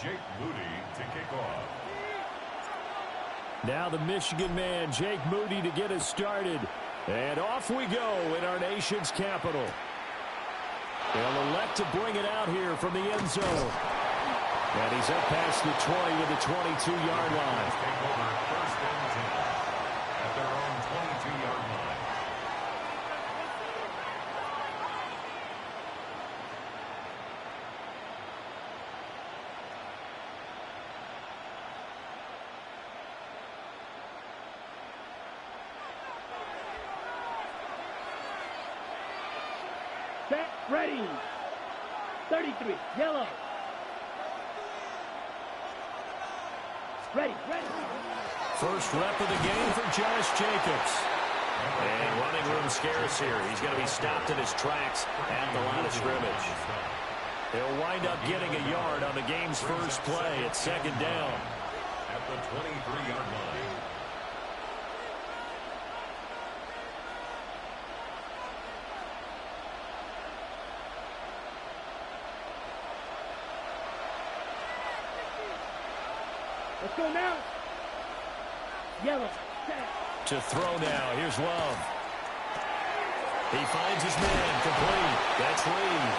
Jake Moody to kick off. Now the Michigan man, Jake Moody, to get us started. And off we go in our nation's capital. They'll elect to bring it out here from the end zone. And he's up past the 20 to the 22-yard line. Take over first and 10 at their own 22-yard line. Set, ready. 33, yellow. Ready. First rep of the game for Josh Jacobs. And running room scarce here. He's going to be stopped in his tracks at the line of scrimmage. He'll wind up getting a yard on the game's first play at second down. At the 23-yard line. Let's go now. Yellow. Set. To throw now. Here's Love. He finds his man complete. That's Reed.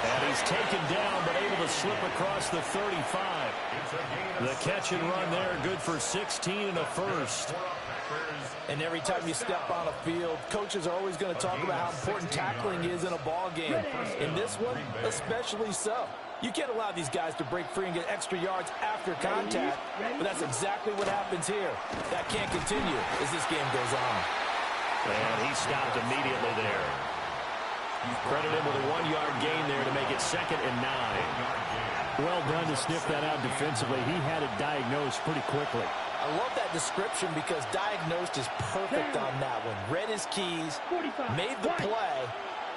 And he's taken down but able to slip across the 35. The catch and run there, good for 16 and a first. And every time you step on a field, coaches are always going to talk about how important tackling is in a ball game. In this one, especially so. You can't allow these guys to break free and get extra yards after contact, but that's exactly what happens here. That can't continue as this game goes on. And he stopped immediately there. Credit him with a 1-yard gain there to make it 2nd and 9. Well done to sniff that out defensively. He had it diagnosed pretty quickly. I love that description because diagnosed is perfect on that one. Read his keys, made the play,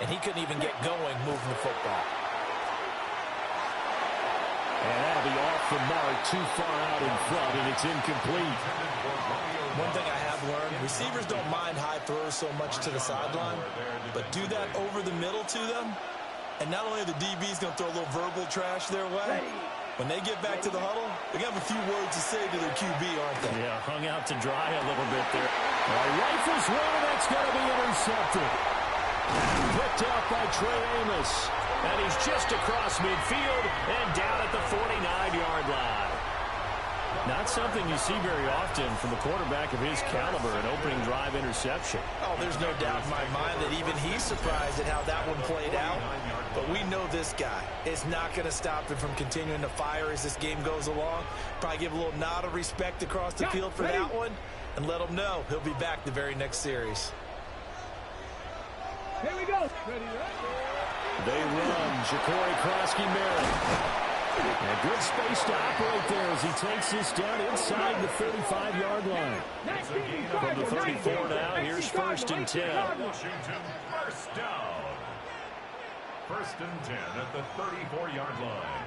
and he couldn't even get going moving the football. And that'll be off the mark, too far out in front, and it's incomplete. One thing I have learned, receivers don't mind high throws so much to the sideline, but do that over the middle to them, and not only are the DBs going to throw a little verbal trash their way, when they get back to the huddle, they're going to have a few words to say to their QB, aren't they? Yeah, hung out to dry a little bit there. Rifles one, that's going to be intercepted. Picked up by Trey Amos. And he's just across midfield and down at the 49-yard line. Not something you see very often from a quarterback of his caliber, an opening drive interception. Oh, there's no doubt in my mind that even he's surprised at how that one played out. But we know this guy is not going to stop him from continuing to fire as this game goes along. Probably give a little nod of respect across the field for that one and let him know he'll be back the very next series. Here we go. Ready. They run. Ja'Cory Krosky-Merritt. And good space to operate there as he takes this down inside the 35-yard line. From the 34 now, here's 1st and 10. Washington, first down. 1st and 10 at the 34-yard line.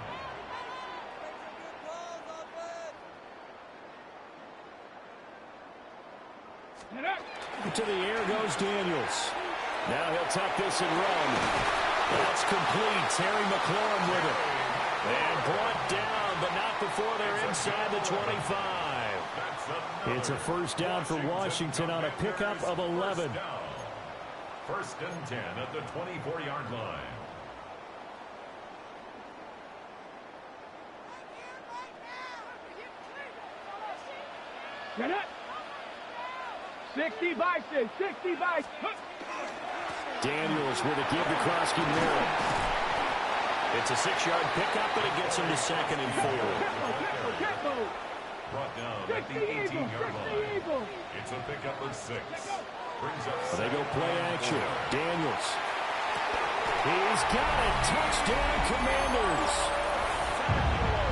To the air goes Daniels. Now he'll tuck this and run. That's complete. Terry McLaurin with it. And brought down, but not before they're inside the 25. It's a first down for Washington on a pickup of 11. 1st and 10 at the 24-yard line. Get it. 60 by 6, 60 by 6. Daniels with a give to Krosky-Merritt. It's a 6-yard pickup, but it gets him to 2nd and 4. Brought down at the 18-yard line. It's a pickup of 6. Brings up they go play action. Daniels. He's got it. Touchdown, Commanders.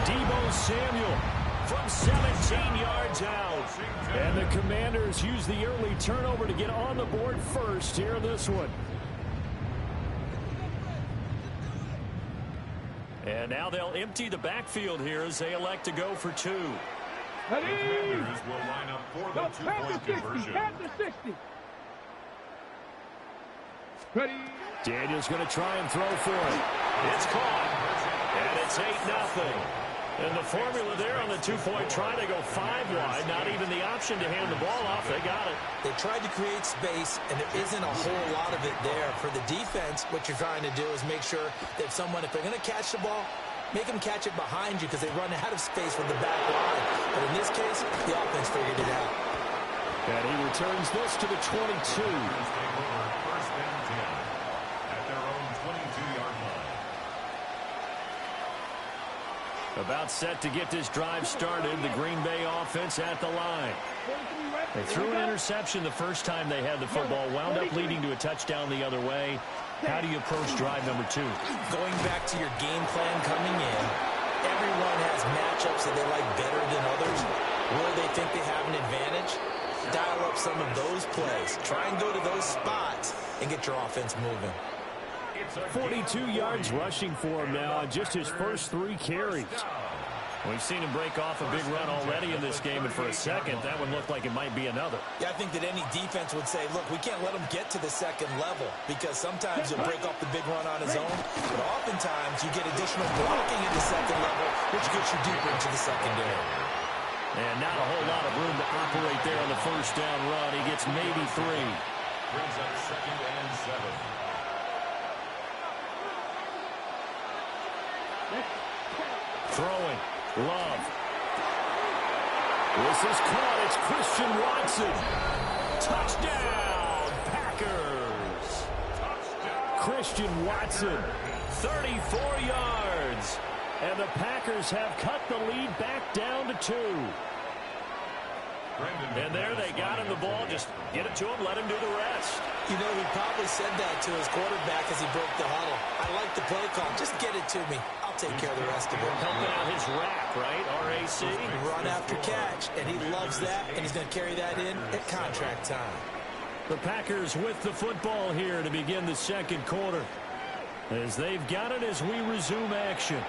Deebo Samuel from 17 yards out. And the Commanders use the early turnover to get on the board first here in this one. And now they'll empty the backfield here as they elect to go for 2. The Commanders will line up for the two-point conversion. Ready. Daniels going to try and throw for it. It's caught. And it's 8-0. And the formula there on the two-point try to go 5 wide. Not even the option to hand the ball off. They got it. They tried to create space, and there isn't a whole lot of it there. For the defense, what you're trying to do is make sure that someone, if they're going to catch the ball, make them catch it behind you because they run out of space with the back line. But in this case, the offense figured it out. And he returns this to the 22. First and 10 at their own 22-yard line. About set to get this drive started. The Green Bay offense at the line. They threw an interception the first time they had the football. Wound up leading to a touchdown the other way. How do you approach drive number 2? Going back to your game plan coming in, everyone has matchups that they like better than others. Where they think they have an advantage, dial up some of those plays. Try and go to those spots and get your offense moving. 42 yards rushing for him now, just his first 3 carries. We've seen him break off a big run already in this game, and for a second, that one looked like it might be another. Yeah, I think that any defense would say, look, we can't let him get to the second level because sometimes he'll break off the big run on his own, but oftentimes you get additional blocking at the second level, which gets you deeper into the secondary. And not a whole lot of room to operate there on the first down run. He gets maybe 3. Brings up 2nd and 7. Throwing. Love. This is caught. It's Christian Watson. Touchdown, Packers. Christian Watson, 34 yards. And the Packers have cut the lead back down to 2. And there they got him the ball. Just get it to him, let him do the rest. You know, he probably said that to his quarterback as he broke the huddle. I like the play call. Just get it to me. I'll take care of the rest of it. Helping out his rack, right? RAC. Run after catch, and he loves that, and he's going to carry that in at contract time. The Packers with the football here to begin the second quarter, as they've got it as we resume action.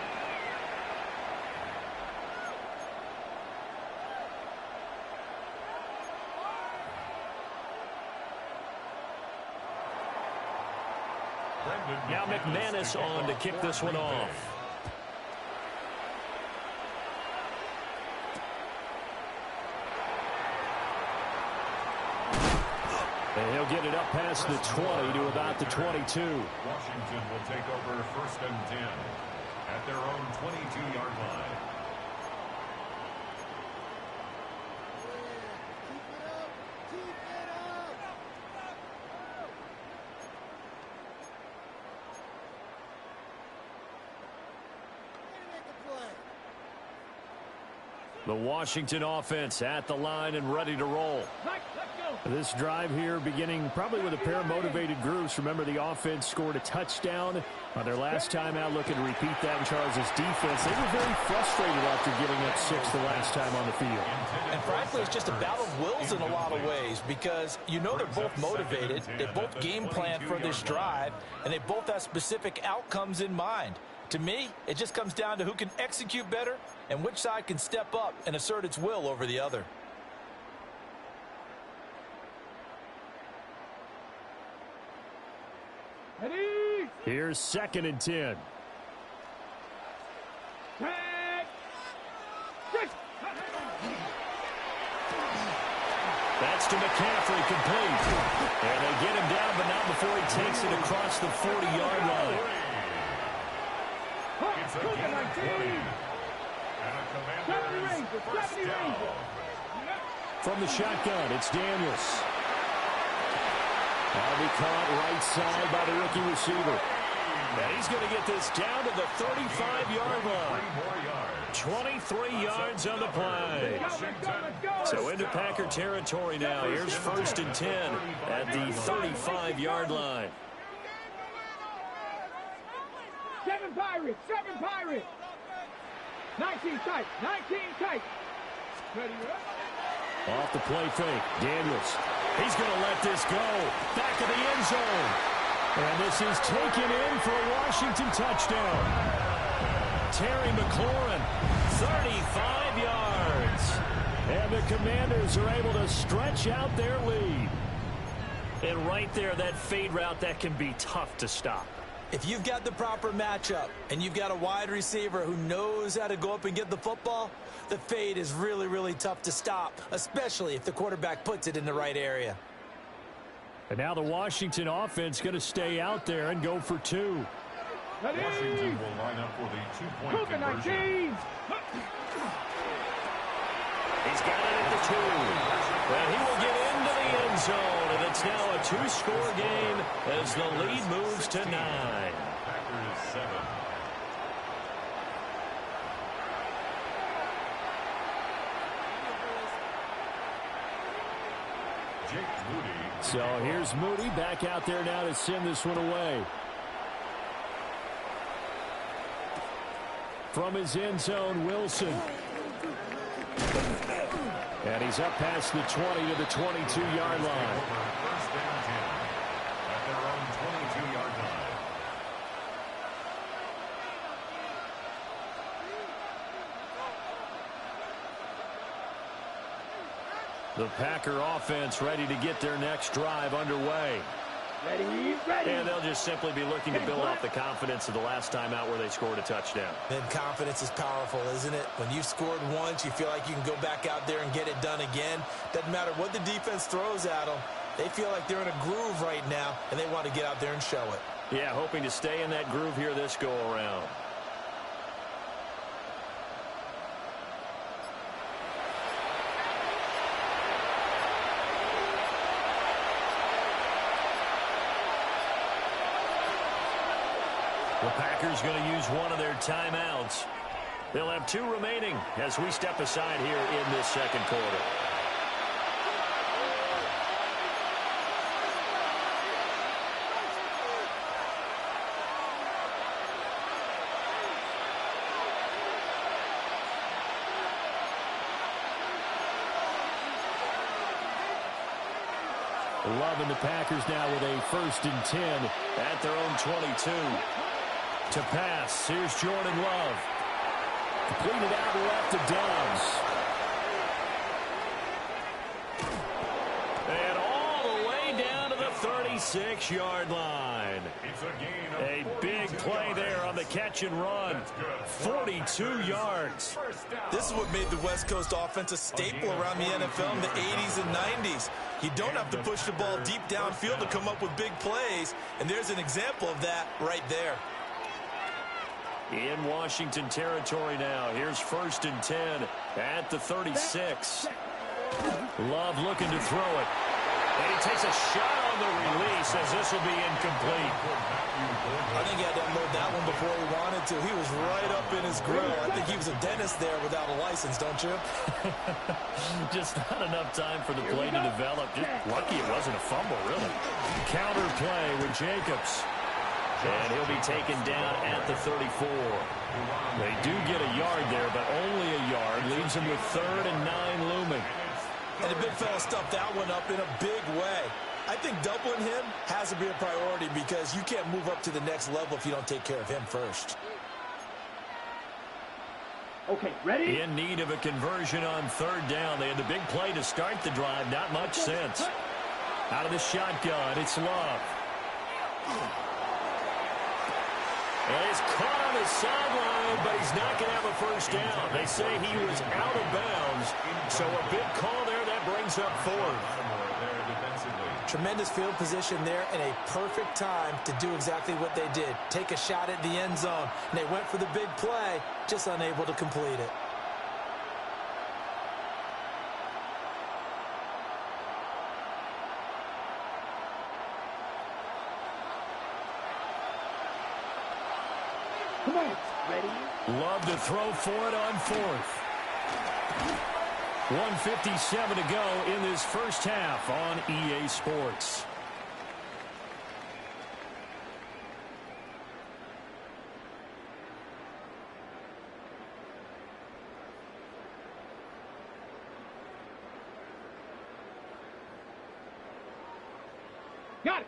Now McManus on to kick this one off. And he'll get it up past the 20 to about the 22. Washington will take over 1st and 10 at their own 22-yard line. The Washington offense at the line and ready to roll. This drive here beginning probably with a pair of motivated groups. Remember, the offense scored a touchdown on their last time out. Looking to repeat that in Charles' defense. They were very frustrated after giving up 6 the last time on the field. And frankly, it's just a battle of wills in a lot of ways because you know they're both motivated. They both game plan for this drive, and they both have specific outcomes in mind. To me, it just comes down to who can execute better and which side can step up and assert its will over the other. Here's 2nd and 10. That's to McCaffrey, complete. And they get him down, but not before he takes it across the 40-yard line. It's a gain of 20. And a Commanders first down. From the shotgun, it's Daniels. That'll be caught right side by the rookie receiver. And he's going to get this down to the 35-yard line. 23 yards on the play. So into Packer territory now. Here's 1st and 10 at the 35-yard line. 7 Pirates, 7 Pirates. 19 tight, 19 tight. Ready, Off the play fake, Daniels. He's going to let this go. Back of the end zone. And this is taken in for a Washington touchdown. Terry McLaurin, 35 yards. And the Commanders are able to stretch out their lead. And right there, that fade route, that can be tough to stop. If you've got the proper matchup and you've got a wide receiver who knows how to go up and get the football, the fade is really, really tough to stop, especially if the quarterback puts it in the right area. And now the Washington offense going to stay out there and go for 2. Washington will line up for the 2-point conversion. He's got it at the 2. And he will get into the end zone. And it's now a 2-score game as the lead moves to 9. Packers 7. So here's Moody back out there now to send this one away. From his end zone, Wilson. And he's up past the 20 to the 22-yard line. First down 10 at their own 22-yard line. The Packer offense ready to get their next drive underway. Ready, ready. And they'll just simply be looking to build off the confidence of the last time out where they scored a touchdown. And confidence is powerful, isn't it? When you've scored once, you feel like you can go back out there and get it done again. Doesn't matter what the defense throws at them. They feel like they're in a groove right now, and they want to get out there and show it. Yeah, hoping to stay in that groove here this go-around. The Packers going to use one of their timeouts. They'll have 2 remaining as we step aside here in this second quarter. Love and the Packers now with a 1st and 10 at their own 22. To pass, here's Jordan Love. Completed out left to Downs. And all the way down to the 36-yard line. It's a gain of A big play there on the catch and run. 42 yards. This is what made the West Coast offense a staple around the NFL in the 80s and 90s. You don't have to push the ball deep downfield to come up with big plays, and there's an example of that right there. In Washington territory now. Here's 1st and 10 at the 36. Love looking to throw it. And he takes a shot on the release as this will be incomplete. I think he had to unload that one before he wanted to. He was right up in his grill. I think he was a dentist there without a license, don't you? Just not enough time for the play to develop. Just lucky it wasn't a fumble, really. Counter play with Jacobs. And he'll be taken down at the 34. They do get a yard there, but only a yard. Leaves him with 3rd and 9 looming. And the big fella stuffed that one up in a big way. I think doubling him has to be a priority because you can't move up to the next level if you don't take care of him first. Okay, ready? In need of a conversion on 3rd down. They had the big play to start the drive. Not much sense. Out of the shotgun, it's Love. And he's caught on the sideline, but he's not going to have a 1st down. They say he was out of bounds, so a big call there that brings up 4th. Tremendous field position there and a perfect time to do exactly what they did. Take a shot at the end zone. And they went for the big play, just unable to complete it. Come on, ready? Love to throw for it on 4th. 1:57 to go in this first half on EA Sports.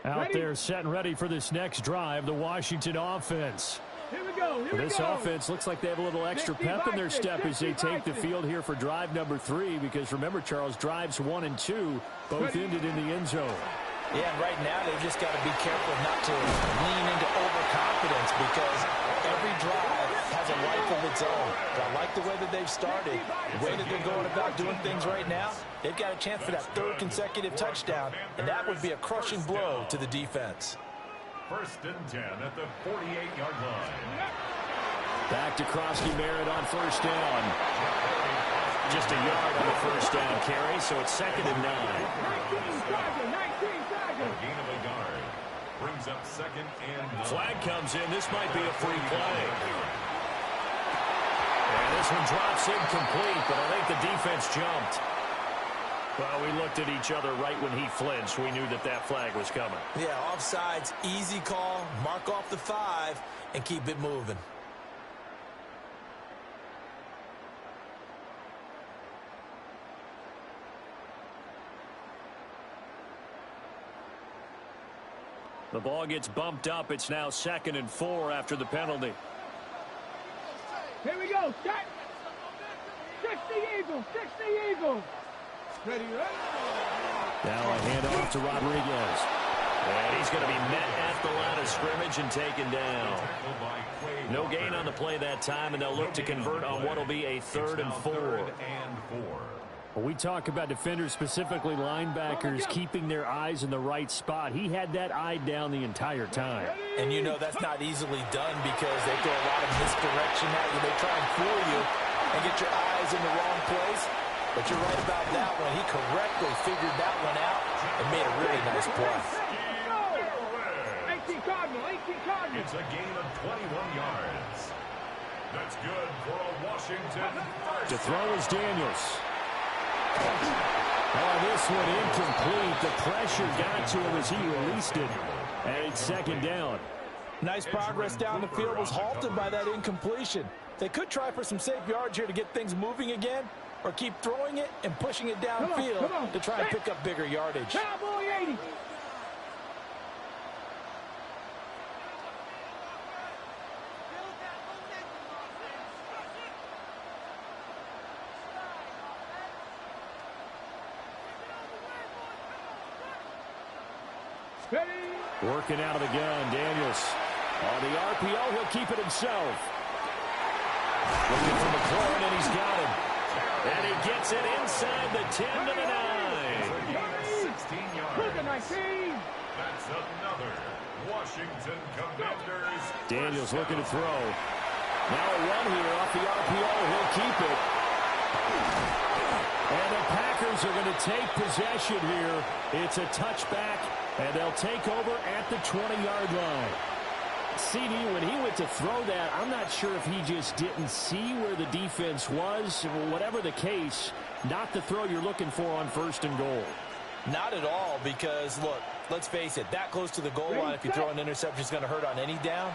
Out there set and ready for this next drive, the Washington offense. Here we go. This offense looks like they have a little extra pep in their step as they take the field here for drive number 3 because remember, Charles, drives 1 and 2 both ended in the end zone. Yeah, and right now they've just got to be careful not to lean into overconfidence because every drive has a life of its own. But I like the way that they've started, the way that they're going about doing things right now. They've got a chance for that third consecutive touchdown, and that would be a crushing blow to the defense. 1st and 10 at the 48-yard line. Back to Krosky-Merritt on 1st down. Just a yard on the 1st down carry, so it's 2nd and 9. Gain of a yard. Brings up 2nd and 9. Flag comes in. This might be a free play. And this one drops incomplete, but I think the defense jumped. Well, we looked at each other right when he flinched. We knew that that flag was coming. Yeah, offsides, easy call, mark off the 5, and keep it moving. The ball gets bumped up. It's now 2nd and 4 after the penalty. Here we go. Set. 60 Eagles. 60 Eagles. Ready, ready. Now a handoff to Rodriguez. And he's going to be met at the line of scrimmage and taken down. No gain on the play that time, and they'll look to convert on what will be a 3rd and 4. Well, we talk about defenders, specifically linebackers, keeping their eyes in the right spot. He had that eye down the entire time. And you know that's not easily done because they throw a lot of misdirection at you. They try and fool you and get your eyes in the wrong place. But you're right about that one. He correctly figured that one out and made a really nice play. 18 Cardinal, 18 Cardinal. It's a gain of 21 yards. That's good for a Washington first. To throw is Daniels. Oh, this one incomplete. The pressure got to him as he released it. And it's 2nd down. Nice progress down the field was halted by that incompletion. They could try for some safe yards here to get things moving again, or keep throwing it and pushing it downfield to try and pick up bigger yardage. Cowboy 80. Working out of the gun, Daniels. On the RPO, he'll keep it himself. Looking for McLaurin, and he's got him. And he gets it inside the 10 to the 9. 16 yards. That's another Washington Commanders. Daniels looking to throw. Now a run here off the RPO. He'll keep it. And the Packers are going to take possession here. It's a touchback, and they'll take over at the 20-yard line. CD, when he went to throw that, I'm not sure if he just didn't see where the defense was. Whatever the case, not the throw you're looking for on 1st and goal. Not at all, because, look, let's face it, that close to the goal line, if you throw an interception, is going to hurt on any down.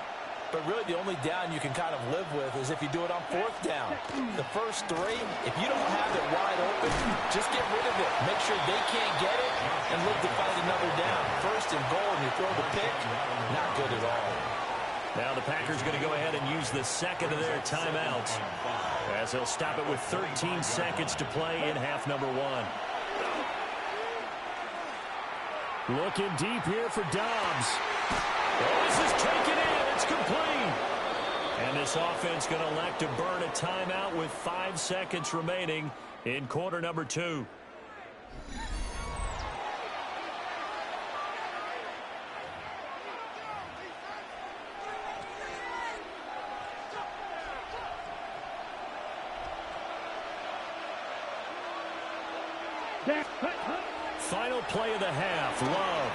But really, the only down you can kind of live with is if you do it on 4th down. The first 3, if you don't have it wide open, just get rid of it. Make sure they can't get it and look to find another down. 1st and goal, and you throw the pick, not good at all. Now the Packers going to go ahead and use the 2nd of their timeouts, as they'll stop it with 13 seconds to play in half number 1. Looking deep here for Dobbs. Oh, this is taken in. It's complete. And this offense going to elect to burn a timeout with 5 seconds remaining in quarter number 2. Final play of the half. Love.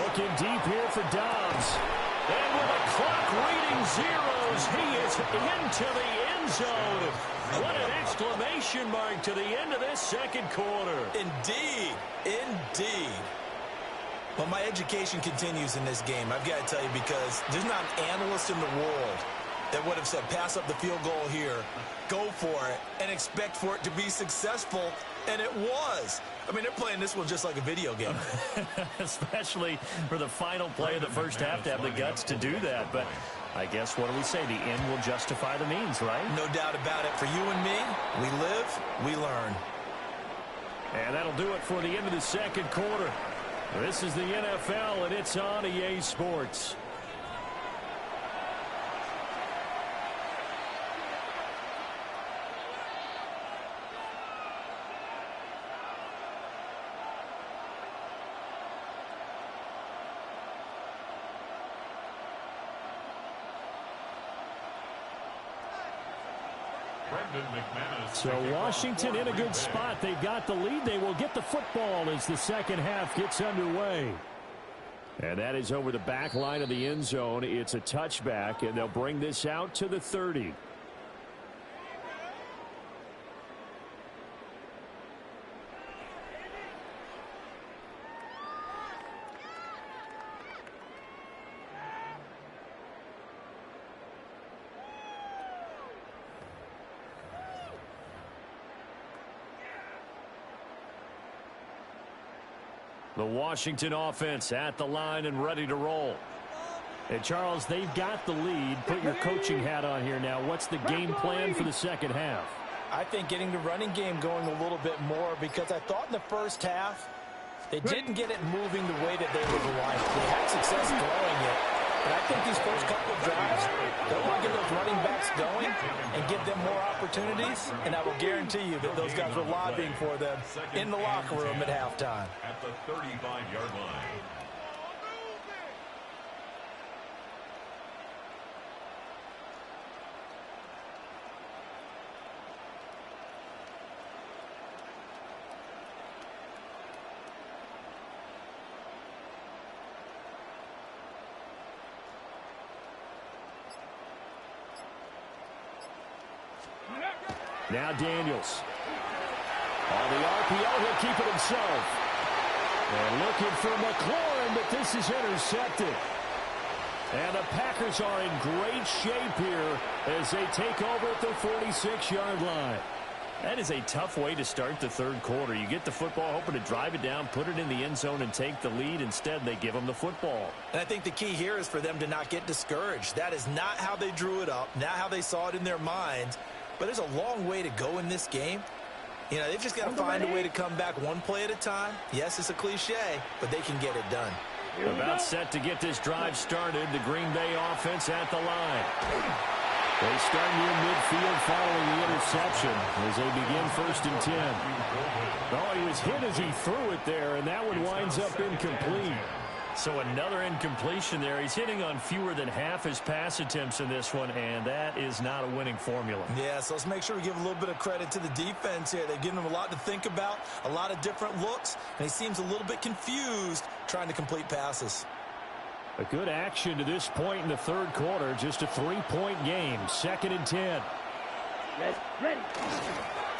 Looking deep here for Dobbs. And with the clock reading zeros, he is into the end zone. What an exclamation mark to the end of this 2nd quarter. Indeed. Indeed. Well, my education continues in this game, I've got to tell you, because there's not an analyst in the world that would have said pass up the field goal here, go for it, and expect for it to be successful, and it was. I mean, they're playing this one just like a video game. Especially for the final play of the first half to have the guts to do that. But I guess, what do we say? The end will justify the means, right? No doubt about it. For you and me, we live, we learn. And that'll do it for the end of the 2nd quarter. This is the NFL, and it's on EA Sports. So Washington in a good spot. They've got the lead. They will get the football as the second half gets underway. And that is over the back line of the end zone. It's a touchback, and they'll bring this out to the 30. The Washington offense at the line and ready to roll. And, Charles, they've got the lead. Put your coaching hat on here now. What's the game plan for the second half? I think getting the running game going a little bit more, because I thought in the first half they didn't get it moving the way that they would like. They had success throwing it. But I think these first couple of drives, they want to get those running backs going and give them more opportunities. And I will guarantee you that those guys were lobbying for them in the locker room at halftime. At the 35-yard line. Now Daniels. On the RPO, he'll keep it himself. And looking for McLaurin, but this is intercepted. And the Packers are in great shape here as they take over at the 46-yard line. That is a tough way to start the third quarter. You get the football, hoping to drive it down, put it in the end zone, and take the lead. Instead, they give them the football. And I think the key here is for them to not get discouraged. That is not how they drew it up, not how they saw it in their minds. But there's a long way to go in this game. You know, they've just got to find a way to come back one play at a time. Yes, it's a cliche, but they can get it done. About set to get this drive started. The Green Bay offense at the line. They start near midfield following the interception as they begin 1st and 10. Oh, he was hit as he threw it there, and that one winds up incomplete. So another incompletion there. He's hitting on fewer than half his pass attempts in this one, and that is not a winning formula. Yeah, so let's make sure we give a little bit of credit to the defense here. They've given him a lot to think about, a lot of different looks, and he seems a little bit confused trying to complete passes. A good action to this point in the third quarter. Just a 3-point game. 2nd and 10. Ready.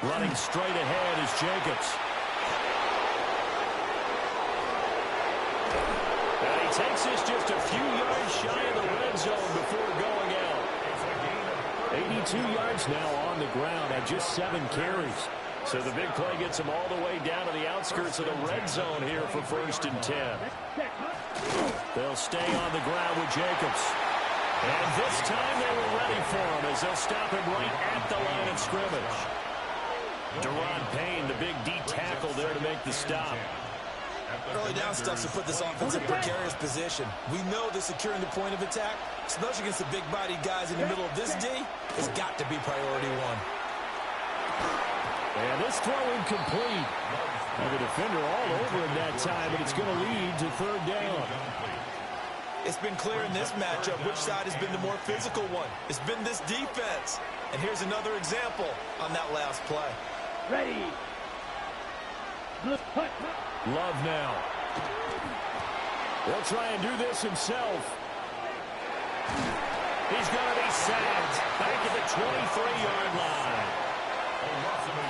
Running straight ahead is Jacobs. And he takes this just a few yards shy of the red zone before going out. 82 yards now on the ground at just 7 carries. So the big play gets him all the way down to the outskirts of the red zone here for 1st and 10. They'll stay on the ground with Jacobs. And this time they were ready for him as they'll stop him right at the line of scrimmage. Deron Payne, the big D tackle there to make the stop. Early down stuff to put this offense in a precarious position. We know that securing the point of attack, especially against the big-bodied guys in the middle of this D, has got to be priority one. And this throw incomplete. And the defender all over him that time, but it's going to lead to 3rd down. It's been clear in this matchup which side has been the more physical one. It's been this defense. And here's another example on that last play. Ready. Love now. He'll try and do this himself. He's going to be sacked back at the 23-yard line.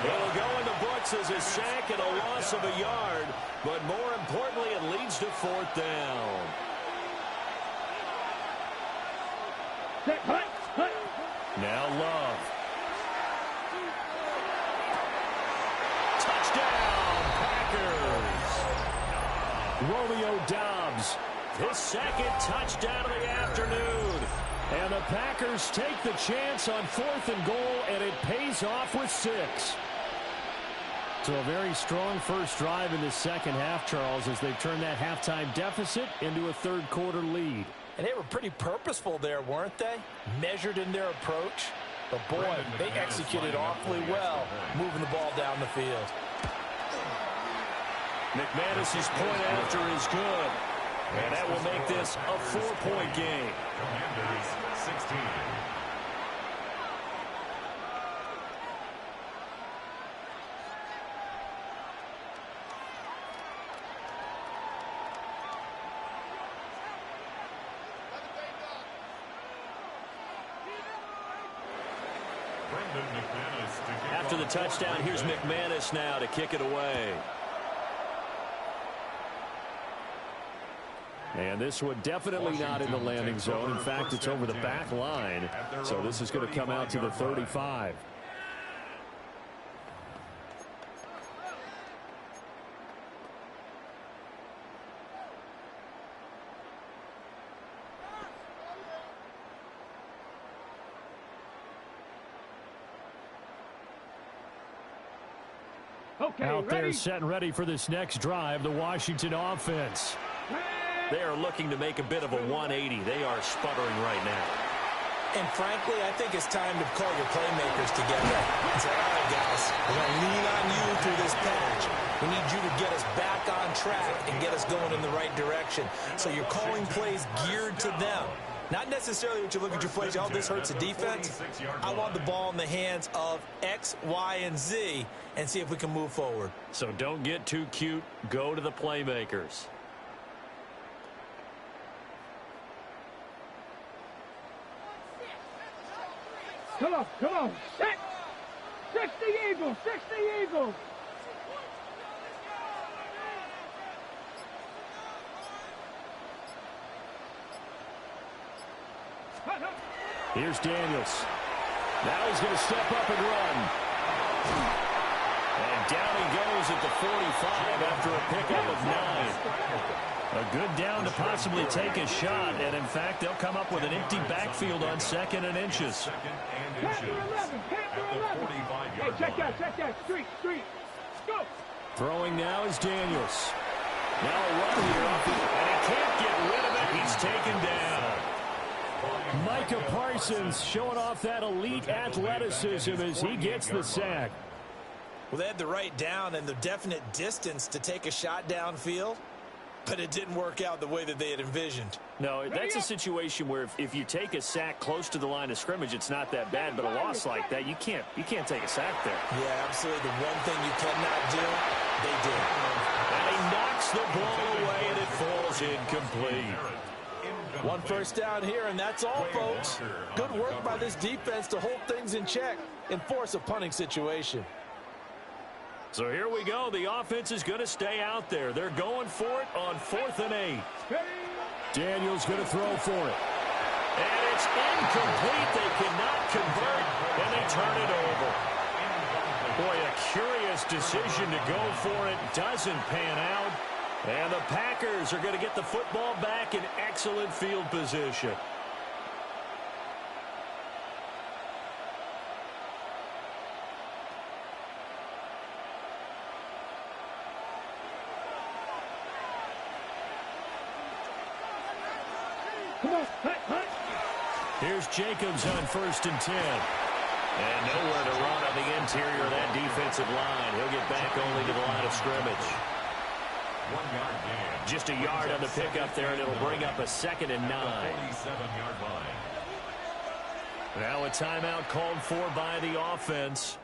It'll go in the books as a sack and a loss of a yard, but more importantly, it leads to 4th down. Now Love. Touchdown, Packers. Romeo Doubs, his 2nd touchdown of the afternoon. And the Packers take the chance on 4th and goal, and it pays off with 6. So a very strong first drive in the second half, Charles, as they've turned that halftime deficit into a third-quarter lead. And they were pretty purposeful there, weren't they? Measured in their approach. But, boy, they executed awfully well, moving the ball down the field. McManus's point after is good. And that will make this a 4-point game. Commanders 16. After the touchdown, here's McManus now to kick it away. And this one definitely not in the landing zone. In fact, it's over the back line. So this is going to come out to the 35. Okay, Out there ready? set and ready for this next drive, the Washington offense. They are looking to make a bit of a 180. They are sputtering right now. And frankly, I think it's time to call your playmakers together and say, all right, guys, we're going to lean on you through this patch. We need you to get us back on track and get us going in the right direction. So you're calling plays geared to them. Not necessarily what you look at your plays, oh, this hurts the defense. I want the ball in the hands of X, Y, and Z and see if we can move forward. So don't get too cute. Go to the playmakers. Come on, come on. 60 Eagles, 60 Eagles. Here's Daniels. Now he's going to step up and run. And down he goes at the 45 after a pickup of 9. A good down to possibly take a shot. And, in fact, they'll come up with an empty backfield on 2nd and inches. Second and inches. At the 45-yard Hey, check that. Street. Go. Throwing now is Daniels. Now a run here, and he can't get rid of it. He's taken down. Micah Parsons showing off that elite athleticism as he gets the sack. Well, they had the right down and the definite distance to take a shot downfield, but it didn't work out the way that they had envisioned. No, that's a situation where if you take a sack close to the line of scrimmage, it's not that bad, but a loss like that, you can't take a sack there. Yeah, absolutely. The one thing you cannot do, they did. And he knocks the ball away, and it falls incomplete. One first down here, and that's all, folks. Good work by this defense to hold things in check and force a punting situation. So here we go. The offense is going to stay out there. They're going for it on 4th and 8. Daniels going to throw for it. And it's incomplete. They cannot convert, and they turn it over. Boy, a curious decision to go for it. Doesn't pan out. And the Packers are going to get the football back in excellent field position. Come on, hunt. Here's Jacobs on 1st and 10. And nowhere to run on the interior of that defensive line. He'll get back only to the line of scrimmage. 1 yard gain. Just a yard on the pickup there, and it'll bring up a 2nd and 9. 47-yard line. Now a timeout called for by the offense.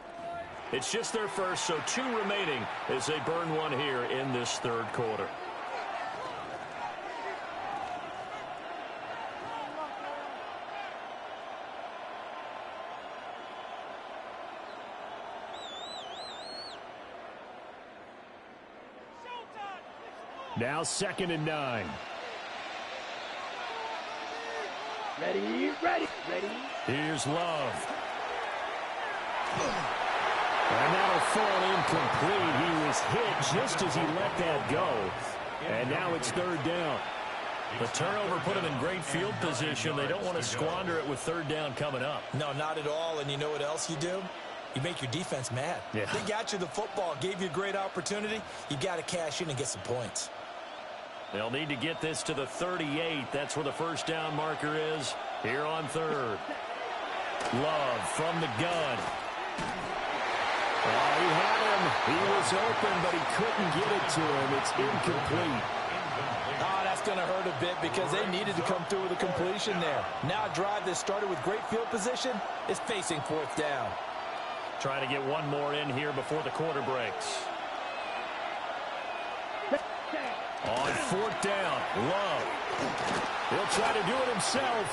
It's just their first, so 2 remaining as they burn one here in this 3rd quarter. Now 2nd and 9. Ready. Here's Love. And that'll fall incomplete. He was hit just as he let that go. And now it's 3rd down. The turnover put them in great field position. They don't want to squander it with 3rd down coming up. No, not at all. And you know what else you do? You make your defense mad. Yeah. They got you the football, gave you a great opportunity. You got to cash in and get some points. They'll need to get this to the 38. That's where the first down marker is here on third. Love from the gun. Oh, he had him. He was open, but he couldn't get it to him. It's incomplete. Oh, that's going to hurt a bit because they needed to come through with a completion there. Now a drive that started with great field position is facing fourth down. Trying to get one more in here before the quarter breaks. On fourth down, Love. He'll try to do it himself.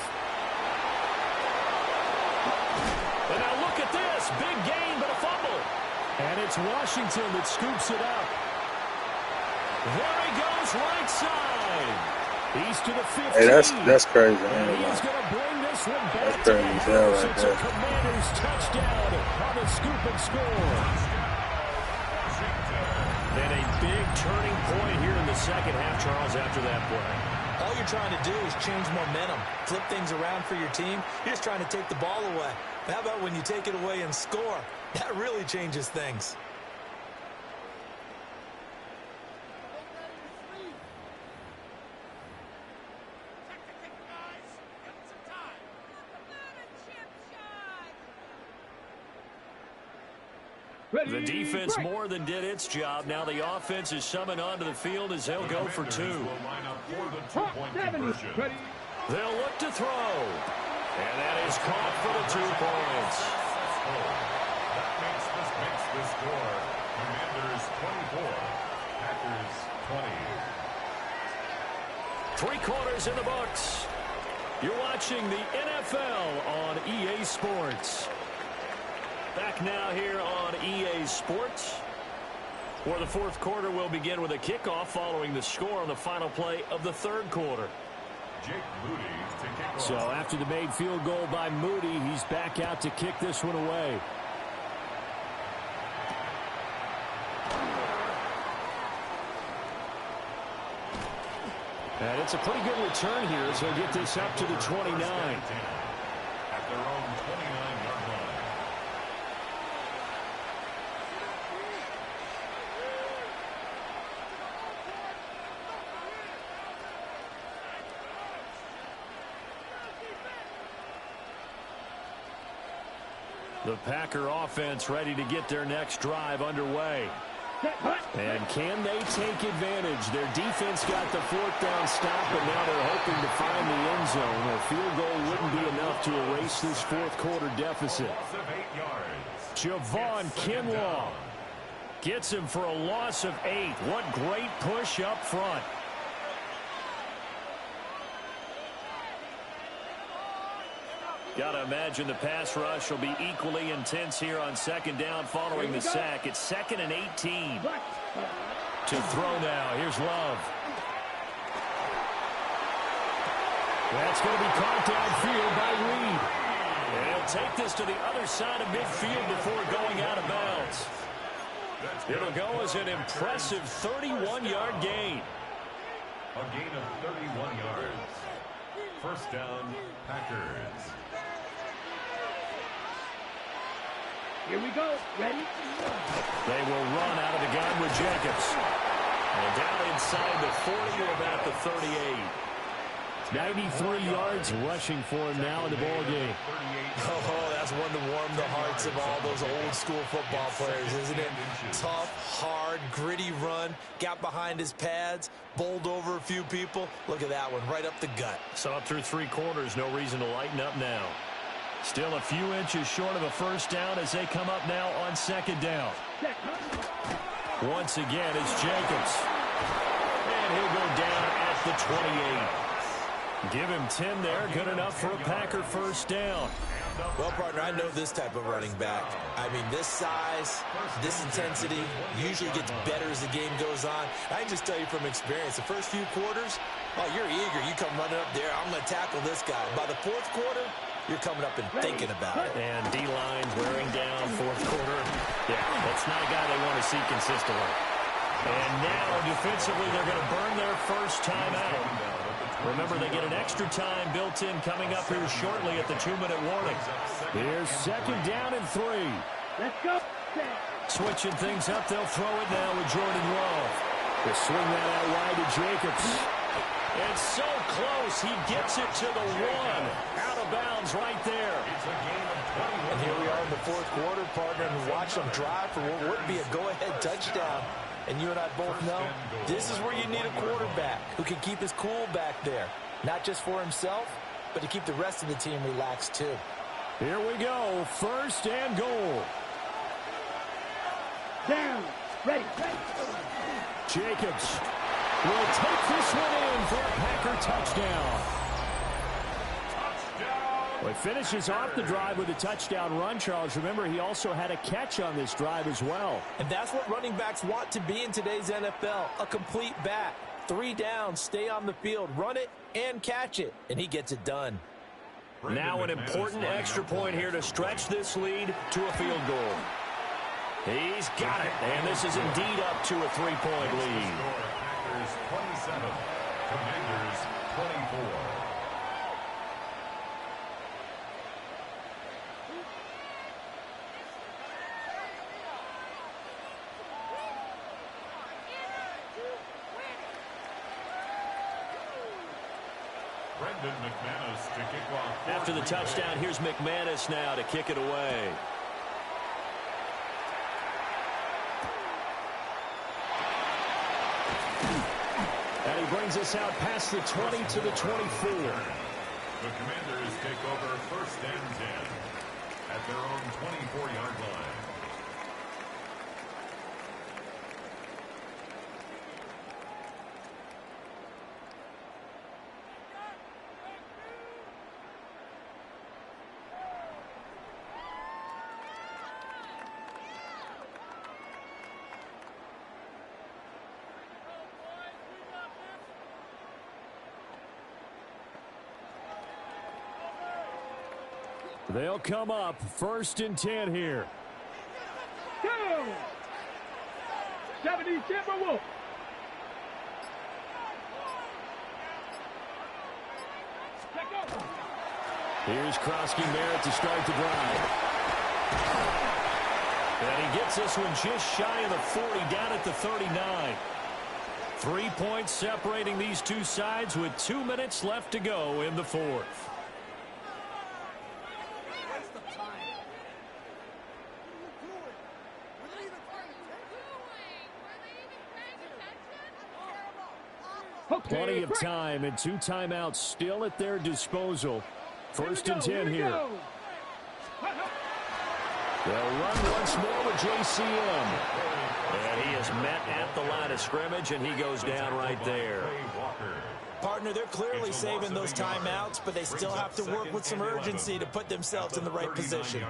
And now look at this. Big gain, but a fumble. And it's Washington that scoops it up. There he goes, right side. He's to the 15. Hey, that's crazy. And he is going to bring this one back That's to the crazy. house. Right It's there. a Commanders touchdown on the scoop and score. And a big turning point here in the second half, Charles, after that play. All you're trying to do is change momentum, flip things around for your team. You're just trying to take the ball away. But how about when you take it away and score? That really changes things. The defense more than did its job. Now the offense is summoned onto the field as they'll go for two. They'll look to throw. And that is caught for the 2 points. That makes the score. Commanders 24, Packers 20. 3 quarters in the books. You're watching the NFL on EA Sports. Back now here on EA Sports, where the fourth quarter will begin with a kickoff following the score on the final play of the third quarter. Jake Moody to kick off. So after the made field goal by Moody, he's back out to kick this one away. And it's a pretty good return here as he'll get this up to the 29. At their own 29-yard line. The Packer offense ready to get their next drive underway. And can they take advantage? Their defense got the fourth down stop, but now they're hoping to find the end zone. A field goal wouldn't be enough to erase this fourth quarter deficit. Loss of 8 yards. Javon Kinlaw gets him for a loss of 8. What great push up front. Got to imagine the pass rush will be equally intense here on second down following the sack. It's 2nd and 18. To throw now. Here's Love. That's going to be caught downfield by Reed. And he'll take this to the other side of midfield before going out of bounds. It'll go as an impressive 31-yard gain. A gain of 31 yards. First down, Packers. Here we go. Ready? They will run out of the gun with Jacobs. And down inside the 40 to about the 38. 93 yards rushing for him now in the ball game. Oh, that's one to warm the hearts of all those old school football players, isn't it? Tough, hard, gritty run. Got behind his pads, bowled over a few people. Look at that one, right up the gut. So up through 3 quarters, no reason to lighten up now. Still a few inches short of a first down as they come up now on second down. Once again, it's Jacobs. And he'll go down at the 28. Give him 10 there. Good enough for a Packer first down. Well, partner, I know this type of running back. I mean, this size, this intensity usually gets better as the game goes on. I can just tell you from experience, the first few quarters, oh, you're eager. You come running up there. I'm going to tackle this guy. By the fourth quarter, you're coming up and thinking about it. And D-line's wearing down fourth quarter. Yeah, that's not a guy they want to see consistently. And now, defensively, they're going to burn their first time out. Remember, they get an extra time built in coming up here shortly at the 2-minute warning. Here's second down and 3. Let's go. Switching things up, they'll throw it now with Jordan Love. They'll swing that out wide to Jacobs. It's so close, he gets it to the one. Out of bounds right there. And here we are in the fourth quarter, partner, and watch them drive for what would be a go-ahead touchdown. And you and I both know this is where you need a quarterback who can keep his cool back there. Not just for himself, but to keep the rest of the team relaxed too. Here we go, first and goal. Down. Ready. Jacobs will take this one in for a Packer touchdown. Well, he finishes off the drive with a touchdown run, Charles. Remember, he also had a catch on this drive as well. And that's what running backs want to be in today's NFL, a complete back. 3 downs, stay on the field, run it, and catch it. And he gets it done. Now an important extra point here to stretch this lead to a field goal. He's got it, and this is indeed up to a 3-point lead. Packers 27, Commanders 24. McManus to kick off. After the touchdown, here's McManus now to kick it away. And he brings us out past the 20 to the 24. The Commanders take over first and 10 at their own 24-yard line. They'll come up first and 10 here. Go. 70 Timberwolves. Here's Krosky Merritt to start the drive. And he gets this one just shy of the 40, down at the 39. 3 points separating these two sides with 2 minutes left to go in the fourth. Plenty of time and 2 timeouts still at their disposal. First and 10 here. They'll run once more with JCM. And he is met at the line of scrimmage, and he goes down right there. Partner, they're clearly saving those timeouts, but they still have to work with some urgency to put themselves in the right position.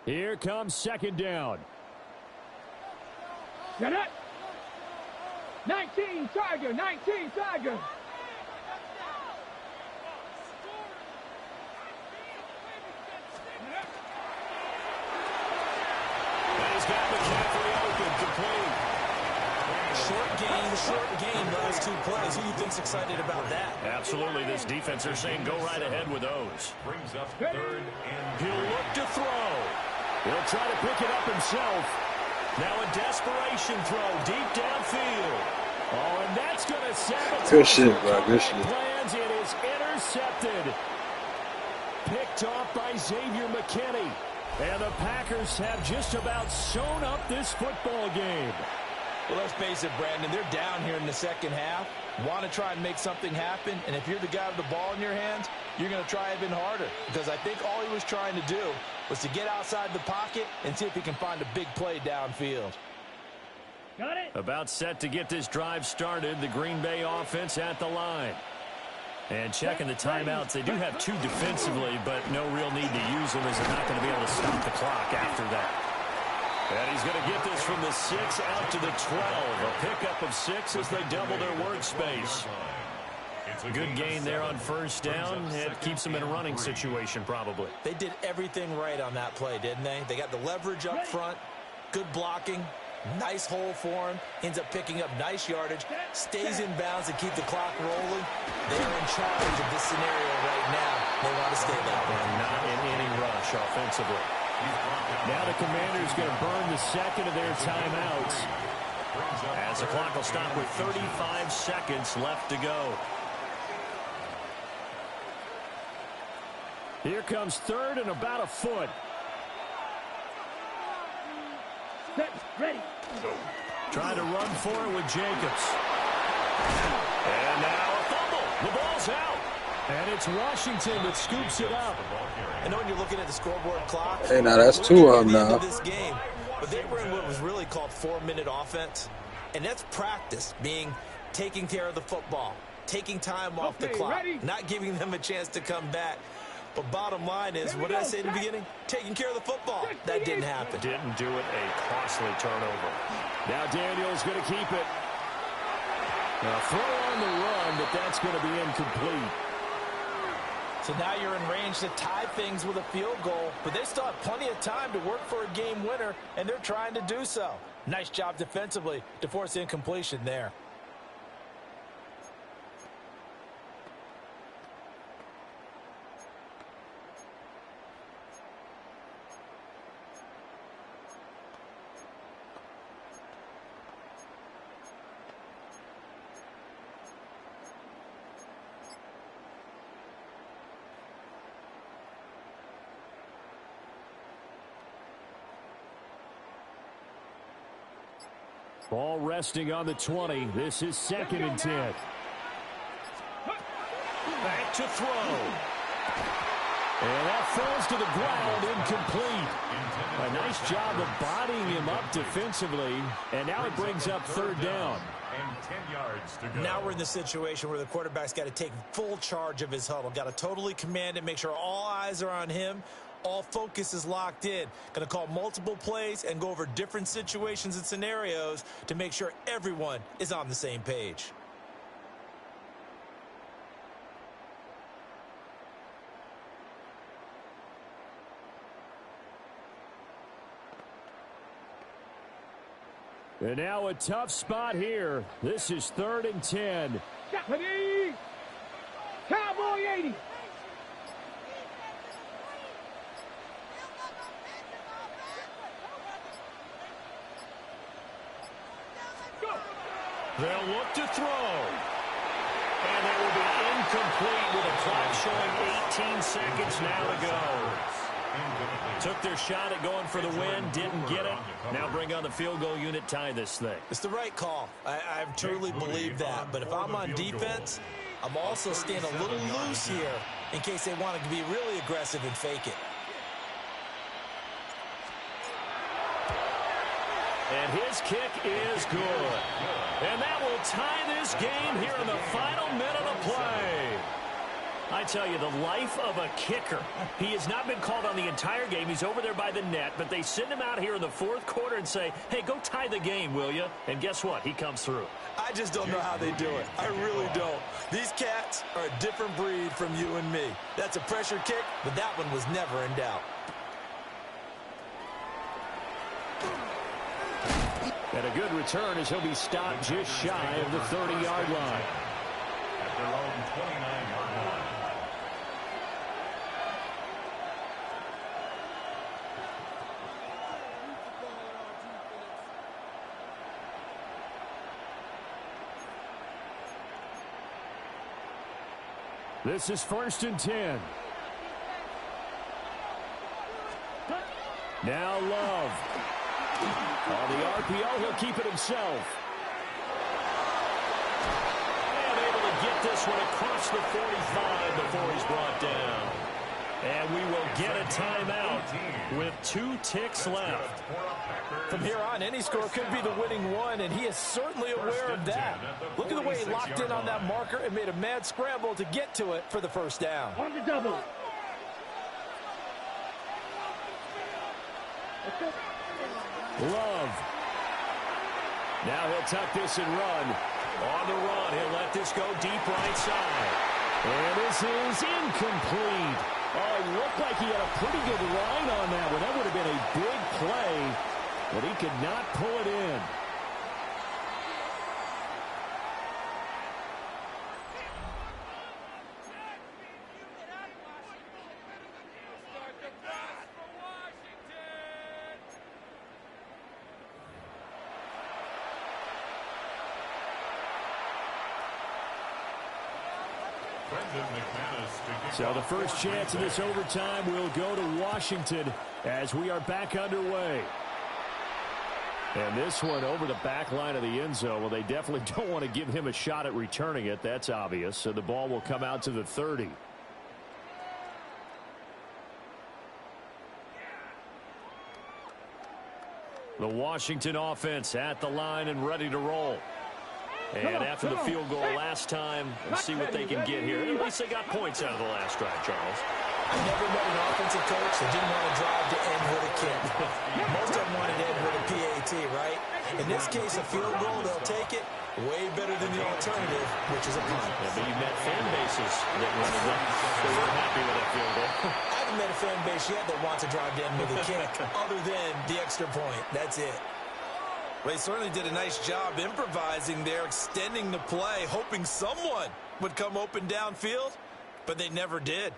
Here comes second down. Get it. 19 Tiger. 19 Tiger. And he's got McCaffrey open, complete. Short game, those 2 plays. Who do you think's excited about that? Absolutely, this defense are saying go right ahead with those. Brings up third and He'll look to throw. He'll try to pick it up himself. Now a desperation throw deep downfield. Oh, and that's going to sabotage. Good shit, bro. Good shit. Plans. It is intercepted. Picked off by Xavier McKinney. And the Packers have just about sewn up this football game. Well, let's face it, Brandon, they're down here in the second half. Want to try and make something happen, and if you're the guy with the ball in your hands, you're going to try even harder. Because I think all he was trying to do was to get outside the pocket and see if he can find a big play downfield. Got it. About set to get this drive started, the Green Bay offense at the line. And checking the timeouts, they do have 2 defensively, but no real need to use them as they're not going to be able to stop the clock after that. And he's going to get this from the 6 out to the 12. A pickup of 6 as they double their workspace. Good gain there on first down. It keeps them in a running situation probably. They did everything right on that play, didn't they? They got the leverage up front, good blocking, Nice hole for him. Ends up picking up nice yardage. Stays in bounds to keep the clock rolling. They're in charge of this scenario right now. They want to stay that way. And not in any rush offensively. Now the Commanders going to burn the second of their timeouts. As the clock will stop with 35 seconds left to go. Here comes third and about a foot. Set, ready. Trying to run for it with Jacobs. And now a fumble. The ball's out. And it's Washington that scoops it up. I know when you're looking at the scoreboard clock. Hey, now that's two of them the end now. of this game, but they were in what was really called 4-minute offense, and that's practice, being taking care of the football, taking time off the clock, not giving them a chance to come back. But bottom line is, what did I say in the beginning? Taking care of the football. That didn't happen. Didn't do it. A costly turnover. Now Daniel's going to keep it. Now throw on the run, but that's going to be incomplete. So now you're in range to tie things with a field goal, but they still have plenty of time to work for a game winner, and they're trying to do so. Nice job defensively to force incompletion there. Ball resting on the 20. This is 2nd and 10. Back to throw. And that falls to the ground, incomplete. A nice job of bodying him up defensively, and now it brings up 3rd down. And 10 yards to go. Now we're in the situation where the quarterback's got to take full charge of his huddle. Got to totally command it, make sure all eyes are on him. All focus is locked in. Going to call multiple plays and go over different situations and scenarios to make sure everyone is on the same page. And now a tough spot here. This is 3rd and 10. Ready. Cowboy 80. They'll look to throw. And that will be incomplete with a clock showing 18 seconds now to go. Took their shot at going for the win, didn't get it. Now bring on the field goal unit, tie this thing. It's the right call. I truly believe that. But if I'm on defense, I'm also staying a little loose here in case they want to be really aggressive and fake it. And his kick is good. And that will tie this game here in the final minute of play. I tell you, the life of a kicker. He has not been called on the entire game. He's over there by the net, but they send him out here in the 4th quarter and say, hey, go tie the game, will you? And guess what? He comes through. I just don't know how they do it. I really don't. These cats are a different breed from you and me. That's a pressure kick, but that one was never in doubt. And a good return as he'll be stopped just shy of the 30-yard line. At their own 29-yard line. This is 1st and 10. Now Love. On the RPO, he'll keep it himself. And able to get this one across the 45 before he's brought down. And we will get a timeout with 2 ticks left. From here on, any score could be the winning one, and he is certainly aware of that. Look at the way he locked in on that marker and made a mad scramble to get to it for the 1st down. On the double. Love. Now he'll tuck this and run. On the run, he'll let this go deep right side. And this is incomplete. Oh, it looked like he had a pretty good line on that one. That would have been a big play. but he could not pull it in. So the first chance of this overtime will go to Washington as we are back underway. And this one over the back line of the end zone. Well, they definitely don't want to give him a shot at returning it. That's obvious. So the ball will come out to the 30. The Washington offense at the line and ready to roll. And after the field goal last time, let's see what they can get here. At least they got points out of the last drive, Charles. I never met an offensive coach that didn't want to drive to end with a kick. Most of them wanted to end with a PAT, right? In this case, a field goal, they'll take it. Way better than the alternative, which is a punt. Yeah, but you've met fan bases that were happy with that field goal. I haven't met a fan base yet that wants to drive to end with a kick, other than the extra point. That's it. Well, he certainly did a nice job improvising there, extending the play, hoping someone would come open downfield, but they never did.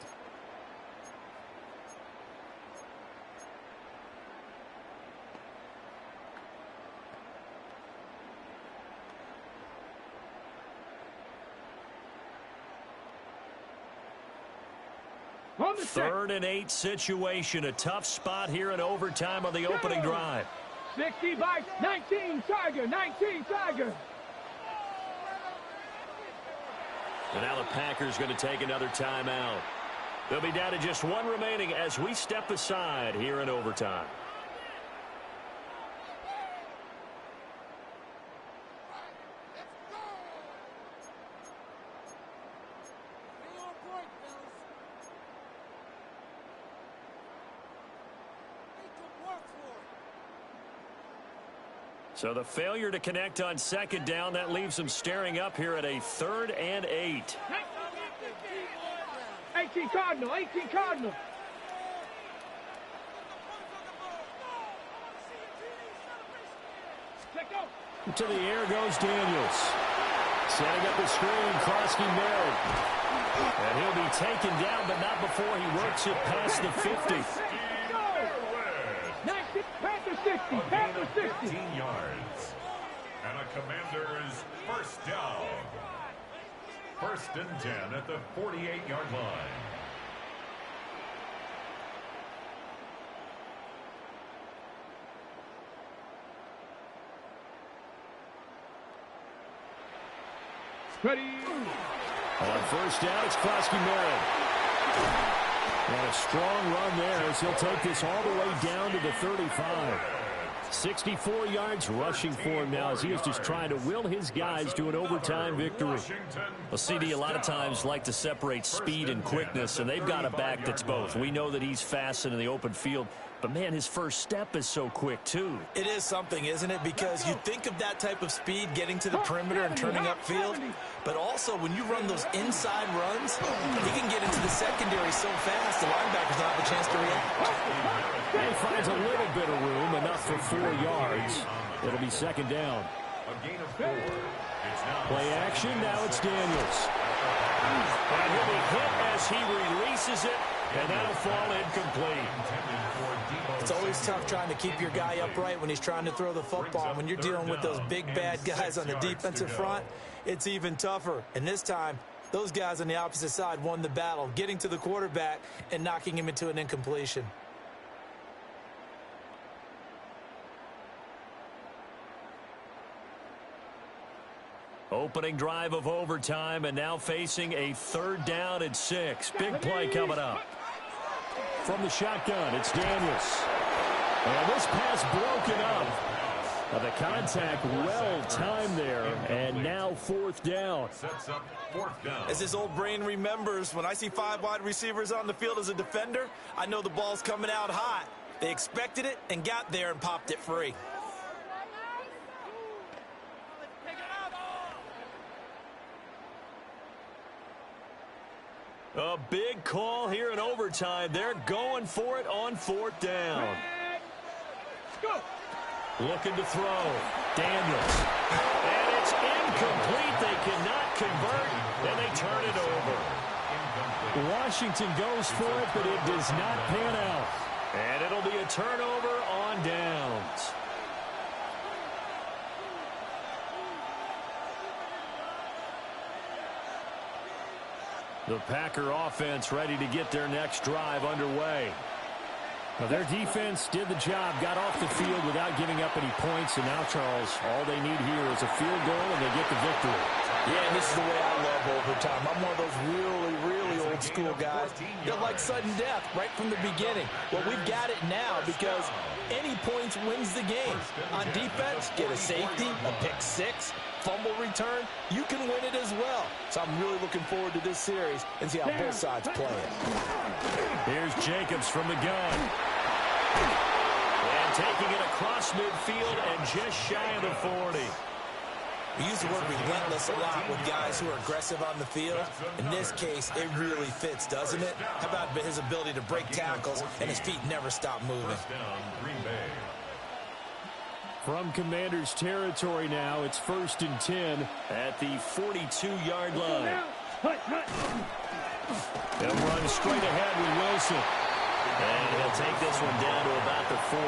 Third and 8 situation. A tough spot here in overtime on the opening drive. 60 by 19, Tiger, 19, Tiger. And now the Packers going to take another timeout. They'll be down to just one remaining as we step aside here in overtime. So the failure to connect on second down, that leaves them staring up here at a 3rd and 8. 18 Cardinal, 18 Cardinal. To the air goes Daniels. Setting up the screen, Krosky Merritt. And he'll be taken down, but not before he works it past the 50. Panther 60, Panther 60. 15 yards. And a Commander's first down. 1st and 10 at the 48-yard line. Ready. On first down, it's Krosky Merritt. And a strong run there as he'll take this all the way down to the 35. 64 yards rushing for him now as he is just trying to will his guys to an overtime victory. Well, CD, a lot of times like to separate speed and quickness, and they've got a back that's both. We know that he's fast in the open field, but, man, his first step is so quick, too. It is something, isn't it? Because you think of that type of speed getting to the perimeter and turning upfield, but also when you run those inside runs, he can get into the secondary so fast the linebackers don't have a chance to react. He finds a little bit of room, enough for 4 yards. It'll be second down. A gain of 4. It's now Play action, now it's Daniels. And he'll be hit as he releases it, and that'll fall incomplete. It's always tough trying to keep your guy upright when he's trying to throw the football. When you're dealing with those big, bad guys on the defensive front, it's even tougher. And this time, those guys on the opposite side won the battle, getting to the quarterback and knocking him into an incompletion. Opening drive of overtime, and now facing a 3rd down and 6. Big play coming up. From the shotgun, it's Daniels. And this pass broken up. The contact well-timed there, and now 4th down. sets up 4th down. As his old brain remembers, when I see 5 wide receivers on the field as a defender, I know the ball's coming out hot. They expected it and got there and popped it free. A big call here in overtime. They're going for it on 4th down. Go. Looking to throw. Daniels. And it's incomplete. They cannot convert, and they turn it over. Washington goes for it, but it does not pan out. And it'll be a turnover on downs. The Packer offense ready to get their next drive underway. Well, their defense did the job, got off the field without giving up any points, and now, Charles, all they need here is a field goal, and they get the victory. Yeah, and this is the way I love overtime. I'm one of those really old school guys. They're like sudden death right from the beginning. Well, we've got it now because any points wins the game. On defense, get a safety, a pick six, fumble return, you can win it as well. So I'm really looking forward to this series and see how both sides play it. Here's Jacobs from the gun. And taking it across midfield and just shy of the 40. We use the word relentless a lot with guys who are aggressive on the field. In this case, it really fits, doesn't it? How about his ability to break tackles and his feet never stop moving? From Commanders territory now, it's 1st and 10 at the 42-yard line. They'll run straight ahead with Wilson. And he'll take this one down to about the 40.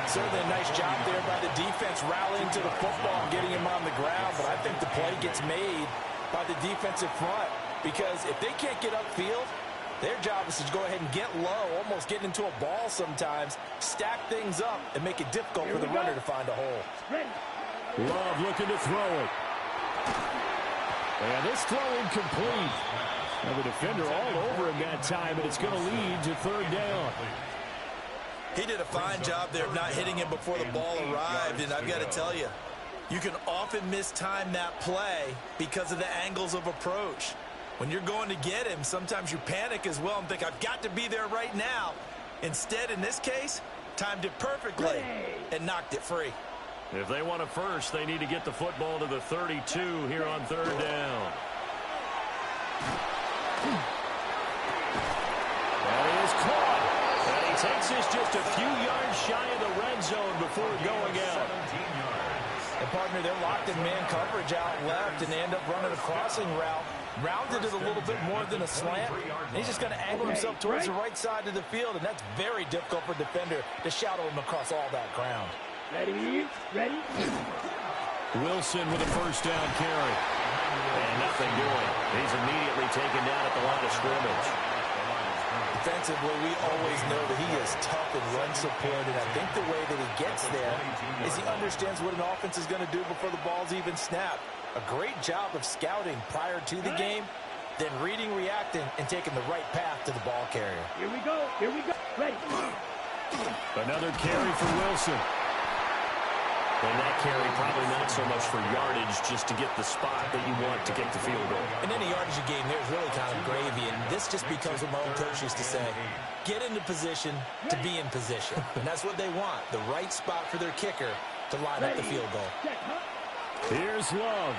Certainly a nice job there by the defense rallying to the football and getting him on the ground, but I think the play gets made by the defensive front because if they can't get upfield, their job is to go ahead and get low, almost get into a ball sometimes, stack things up, and make it difficult for the runner to find a hole. Love looking to throw it. And this throw incomplete. Now the defender all over him that time, and it's going to lead to 3rd down. He did a fine job there of not hitting him before the ball arrived, and I've got to tell you, you can often mistime that play because of the angles of approach. When you're going to get him, sometimes you panic as well and think, I've got to be there right now. Instead, in this case, timed it perfectly and knocked it free. If they want a first, they need to get the football to the 32 here on 3rd down. That is caught. And he takes this just a few yards shy of the red zone before going out. And partner, they're locked in man coverage out left, and they end up running a crossing route. Rounded it a little bit more than a slant. And he's just going to angle himself towards the right side of the field, and that's very difficult for a defender to shadow him across all that ground. Ready? Wilson with a 1st down carry. And nothing doing. He's immediately taken down at the line of scrimmage. Defensively, we always know that he is tough in run support, and I think the way that he gets there is he understands what an offense is going to do before the ball's even snapped. A great job of scouting prior to the game, then reading, reacting, and taking the right path to the ball carrier. Here we go. Ready. Another carry for Wilson. And that carry probably not so much for yardage, just to get the spot that you want to get the field goal. In any yardage game, there's really kind of gravy, and this just becomes what my own coach used to say, get into position to be in position. And that's what they want, the right spot for their kicker to line up the field goal. Here's Love.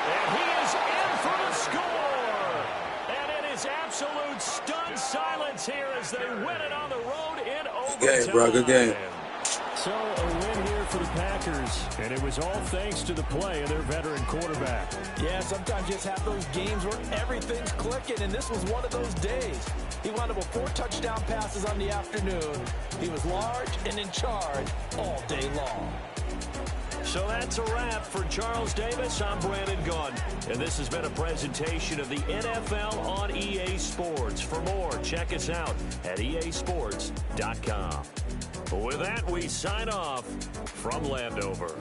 And he is in for the score. And it is absolute stunned silence here as they win it on the road in overtime. Good game, bro. Good game. So a win here for the Packers, and it was all thanks to the play of their veteran quarterback. Yeah, sometimes you just have those games where everything's clicking, and this was one of those days. He wound up with 4 touchdown passes on the afternoon. He was large and in charge all day long. So that's a wrap for Charles Davis. I'm Brandon Gunn, and this has been a presentation of the NFL on EA Sports. For more, check us out at easports.com. With that, we sign off from Landover.